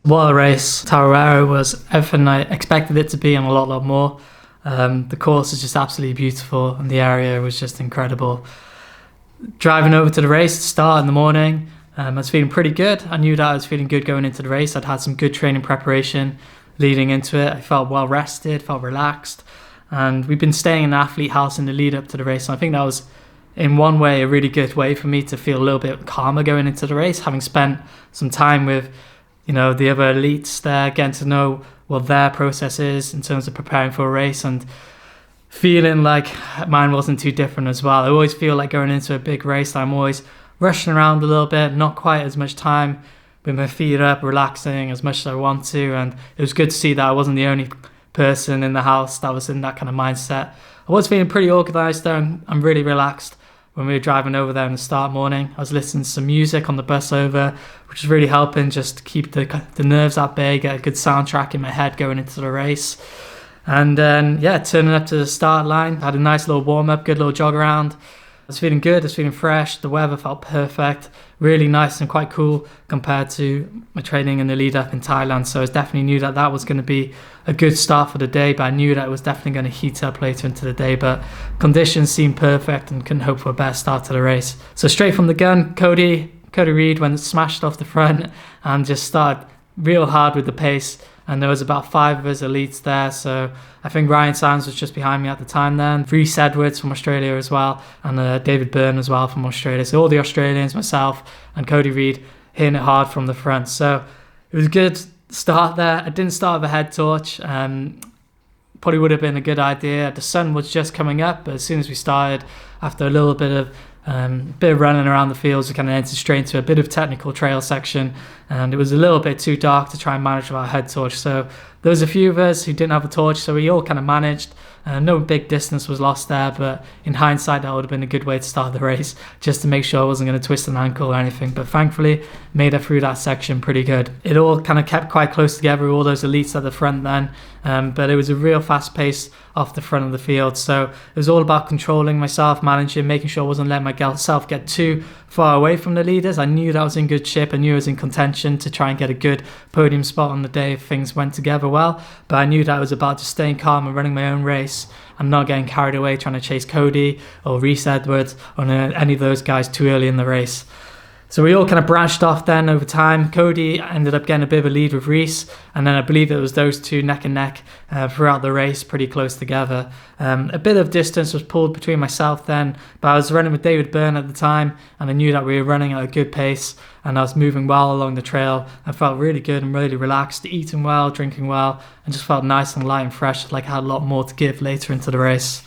What a race. Tarawera was everything I expected it to be and a lot more. The course is just absolutely beautiful and the area was just incredible. Driving over to the race to start in the morning, I was feeling pretty good. I knew that I was feeling good going into the race. I'd had some good training preparation leading into it. I felt well rested, felt relaxed, and we've been staying in the athlete house in the lead up to the race. And I think that was in one way a really good way for me to feel a little bit calmer going into the race, having spent some time with the other elites there, getting to know what their process is in terms of preparing for a race and feeling like mine wasn't too different as well. I always feel like going into a big race, I'm always rushing around a little bit, not quite as much time with my feet up, relaxing as much as I want to. And it was good to see that I wasn't the only person in the house that was in that kind of mindset. I was feeling pretty organised though, and I'm really relaxed. When we were driving over there in the start morning, I was listening to some music on the bus over, which was really helping just keep the nerves at bay, get a good soundtrack in my head going into the race. And then, turning up to the start line, had a nice little warm-up, good little jog around. I was feeling good, I was feeling fresh, the weather felt perfect, really nice and quite cool compared to my training in the lead up in Thailand. So I definitely knew that that was going to be a good start for the day, but I knew that it was definitely going to heat up later into the day. But conditions seemed perfect and couldn't hope for a better start to the race. So straight from the gun, Cody Reid went smashed off the front and just started real hard with the pace. And there was about 5 of us elites there, so I think Ryan Sands was just behind me at the time then. Rhys Edwards from Australia as well, and David Byrne as well from Australia. So all the Australians, myself and Cody Reid hitting it hard from the front. So it was a good start there. I didn't start with a head torch. Probably would have been a good idea. The sun was just coming up, but as soon as we started, after a little bit of running around the fields, we kind of entered straight into a bit of technical trail section, and it was a little bit too dark to try and manage with our head torch. So there was a few of us who didn't have a torch, so we all kind of managed. No big distance was lost there, but in hindsight that would have been a good way to start the race, just to make sure I wasn't going to twist an ankle or anything. But thankfully made it through that section pretty good. It all kind of kept quite close together, all those elites at the front then, but it was a real fast pace off the front of the field. So it was all about controlling myself, managing, making sure I wasn't letting myself get too far away from the leaders. I knew that I was in good shape. I knew I was in contention to try and get a good podium spot on the day if things went together well. But I knew that it was about just staying calm and running my own race and not getting carried away trying to chase Cody or Rhys Edwards or any of those guys too early in the race. So we all kind of branched off then over time. Cody ended up getting a bit of a lead with Rhys, and then I believe it was those two neck and neck throughout the race, pretty close together. A bit of distance was pulled between myself then, but I was running with David Byrne at the time, and I knew that we were running at a good pace, and I was moving well along the trail. I felt really good and really relaxed, eating well, drinking well, and just felt nice and light and fresh, like I had a lot more to give later into the race.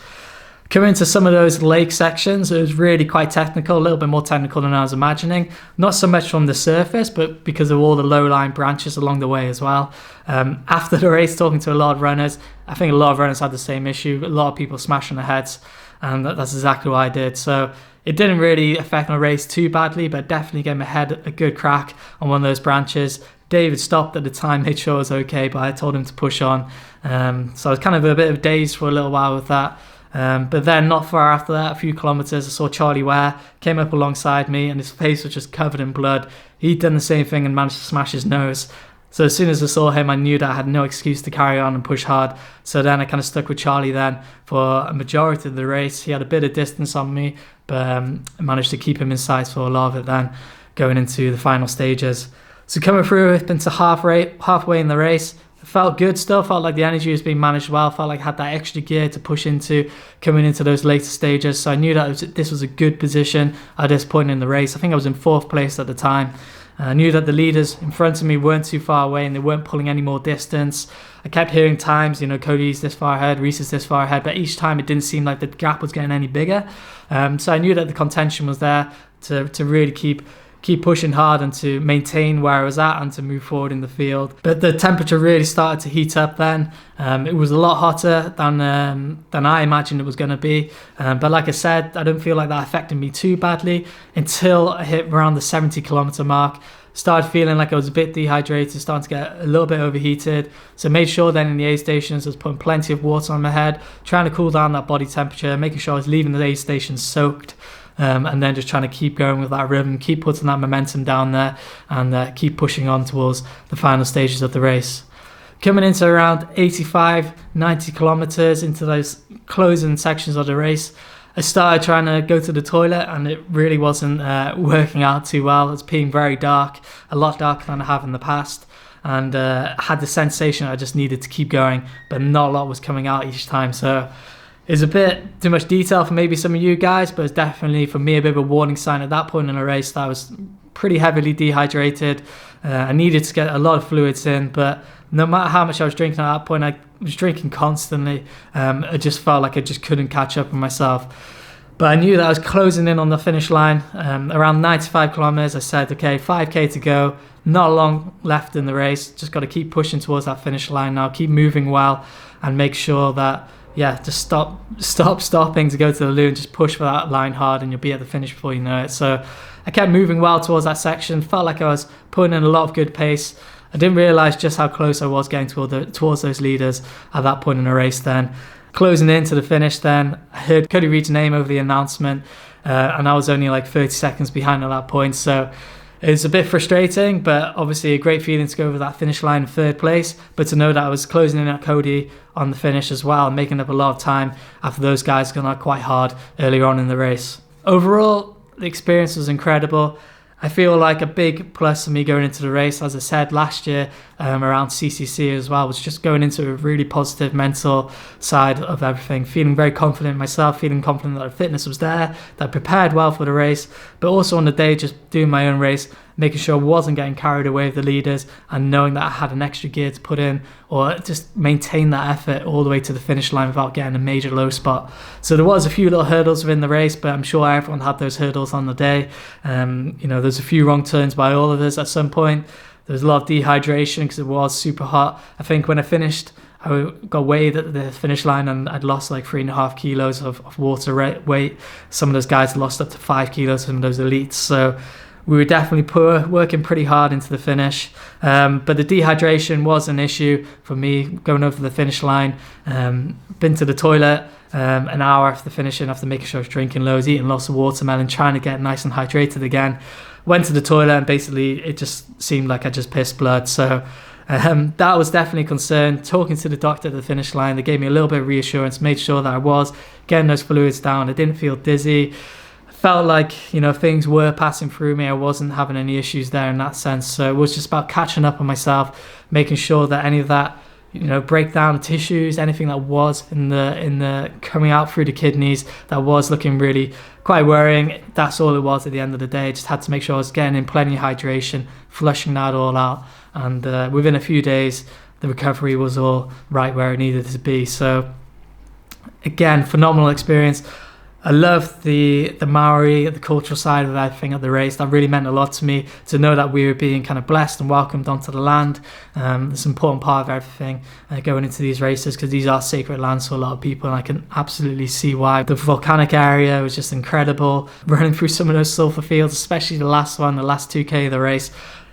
Coming into some of those lake sections, it was really quite technical, a little bit more technical than I was imagining. Not so much from the surface, but because of all the low-lying branches along the way as well. After the race, talking to a lot of runners, I think a lot of runners had the same issue. A lot of people smashing their heads, and that's exactly what I did. So it didn't really affect my race too badly, but definitely gave my head a good crack on one of those branches. David stopped at the time, made sure it was okay, but I told him to push on. So I was kind of a bit of dazed for a little while with that. But then not far after that, a few kilometres, I saw Charlie Ware came up alongside me and his face was just covered in blood. He'd done the same thing and managed to smash his nose. So as soon as I saw him, I knew that I had no excuse to carry on and push hard. So then I kind of stuck with Charlie then for a majority of the race. He had a bit of distance on me, but I managed to keep him in sight for a lot of it then, going into the final stages. So coming through, it's been to halfway in the race. It felt good still, felt like the energy was being managed well, felt like I had that extra gear to push into coming into those later stages. So I knew that this was a good position at this point in the race. I think I was in 4th place at the time. I knew that the leaders in front of me weren't too far away and they weren't pulling any more distance. I kept hearing times, Cody's this far ahead, Rhys is this far ahead, but each time it didn't seem like the gap was getting any bigger. So I knew that the contention was there to really keep keep pushing hard and to maintain where I was at and to move forward in the field. But the temperature really started to heat up then. It was a lot hotter than I imagined it was going to be. But like I said, I don't feel like that affected me too badly until I hit around the 70-kilometer mark. Started feeling like I was a bit dehydrated, starting to get a little bit overheated. So made sure then in the aid stations I was putting plenty of water on my head, trying to cool down that body temperature, making sure I was leaving the aid stations soaked. And then just trying to keep going with that rhythm, keep putting that momentum down there, and keep pushing on towards the final stages of the race. Coming into around 85, 90 kilometers into those closing sections of the race, I started trying to go to the toilet, and it really wasn't working out too well. It was being very dark, a lot darker than I have in the past, and had the sensation I just needed to keep going, but not a lot was coming out each time. So it's a bit too much detail for maybe some of you guys, but it's definitely for me a bit of a warning sign at that point in the race that I was pretty heavily dehydrated. I needed to get a lot of fluids in, but no matter how much I was drinking at that point, I was drinking constantly. I just felt like I just couldn't catch up with myself. But I knew that I was closing in on the finish line. Around 95 kilometers, I said, okay, 5K to go. Not long left in the race. Just got to keep pushing towards that finish line now. Keep moving well and make sure that, just stop stopping to go to the loo and just push for that line hard, and you'll be at the finish before you know it. So I kept moving well towards that section. Felt like I was putting in a lot of good pace. I didn't realise just how close I was getting towards those leaders at that point in the race then. Closing into the finish then, I heard Cody Reid's name over the announcement, and I was only like 30 seconds behind at that point. So it's a bit frustrating, but obviously a great feeling to go over that finish line in third place, but to know that I was closing in at Cody on the finish as well, making up a lot of time after those guys got out quite hard earlier on in the race. Overall, the experience was incredible. I feel like a big plus for me going into the race, as I said last year around CCC as well, was just going into a really positive mental side of everything, feeling very confident in myself, feeling confident that the fitness was there, that I prepared well for the race, but also on the day just doing my own race, making sure I wasn't getting carried away with the leaders and knowing that I had an extra gear to put in or just maintain that effort all the way to the finish line without getting a major low spot. So there was a few little hurdles within the race, but I'm sure everyone had those hurdles on the day. There's a few wrong turns by all of us at some point. There was a lot of dehydration because it was super hot. I think when I finished, I got weighed at the finish line and I'd lost like 3.5 kilos of water weight. Some of those guys lost up to 5 kilos, some of those elites. So we were definitely working pretty hard into the finish. But the dehydration was an issue for me going over the finish line. Been to the toilet an hour after finishing, after making sure I was drinking loads, eating lots of watermelon, trying to get nice and hydrated again. Went to the toilet and basically it just seemed like I just pissed blood. So that was definitely a concern. Talking to the doctor at the finish line, they gave me a little bit of reassurance, made sure that I was getting those fluids down. I didn't feel dizzy. Felt like, things were passing through me. I wasn't having any issues there in that sense. So it was just about catching up on myself, making sure that any of that, breakdown of tissues, anything that was in the coming out through the kidneys that was looking really quite worrying. That's all it was at the end of the day. Just had to make sure I was getting in plenty of hydration, flushing that all out. And within a few days, the recovery was all right where it needed to be. So again, phenomenal experience. I loved the Maori, the cultural side of everything at the race. That really meant a lot to me, to know that we were being kind of blessed and welcomed onto the land. It's an important part of everything going into these races, because these are sacred lands for a lot of people, and I can absolutely see why. The volcanic area was just incredible. Running through some of those sulfur fields, especially the last 2K of the race,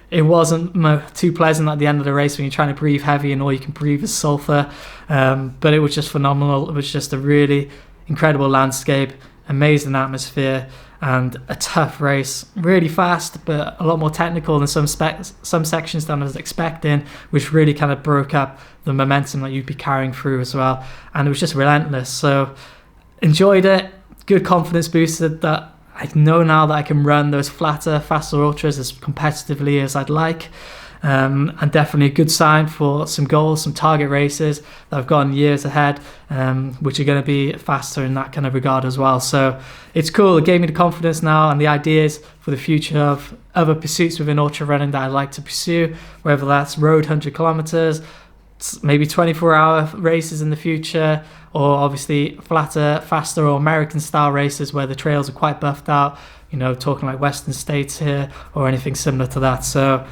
it wasn't too pleasant at the end of the race when you're trying to breathe heavy and all you can breathe is sulfur. But it was just phenomenal. It was just a really incredible landscape, amazing atmosphere, and a tough race. Really fast, but a lot more technical than some sections than I was expecting, which really kind of broke up the momentum that you'd be carrying through as well. And it was just relentless. So enjoyed it. Good confidence boosted that I know now that I can run those flatter, faster ultras as competitively as I'd like. And definitely a good sign for some goals, some target races that I've got in years ahead, which are going to be faster in that kind of regard as well. So it's cool. It gave me the confidence now and the ideas for the future of other pursuits within ultra running that I'd like to pursue, whether that's road 100 kilometers, maybe 24-hour races in the future, or obviously flatter, faster or American style races where the trails are quite buffed out, you know, talking like Western States here or anything similar to that. So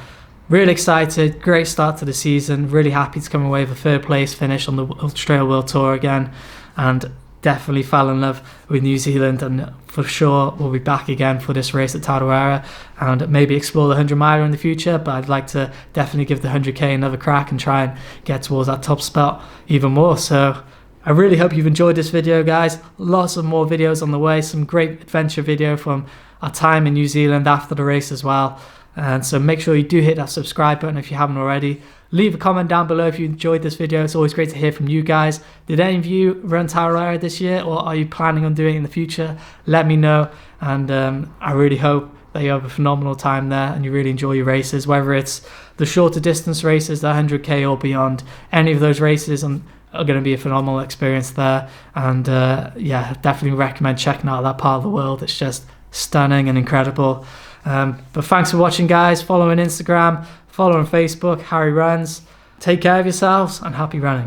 really excited, great start to the season, really happy to come away with a third place finish on the Australia World Tour again, and definitely fell in love with New Zealand, and for sure we'll be back again for this race at Tarawera and maybe explore the 100 miler in the future, but I'd like to definitely give the 100k another crack and try and get towards that top spot even more. So I really hope you've enjoyed this video, guys. Lots of more videos on the way, some great adventure video from our time in New Zealand after the race as well. And so make sure you do hit that subscribe button if you haven't already. Leave a comment down below if you enjoyed this video. It's always great to hear from you guys. Did any of you run Tarawera this year, or are you planning on doing it in the future? Let me know, and I really hope that you have a phenomenal time there and you really enjoy your races, whether it's the shorter distance races, the 100k or beyond. Any of those races are going to be a phenomenal experience there, and yeah, definitely recommend checking out that part of the world. It's just stunning and incredible. But thanks for watching, guys. Follow on Instagram, follow on Facebook, Harry Runs. Take care of yourselves and happy running.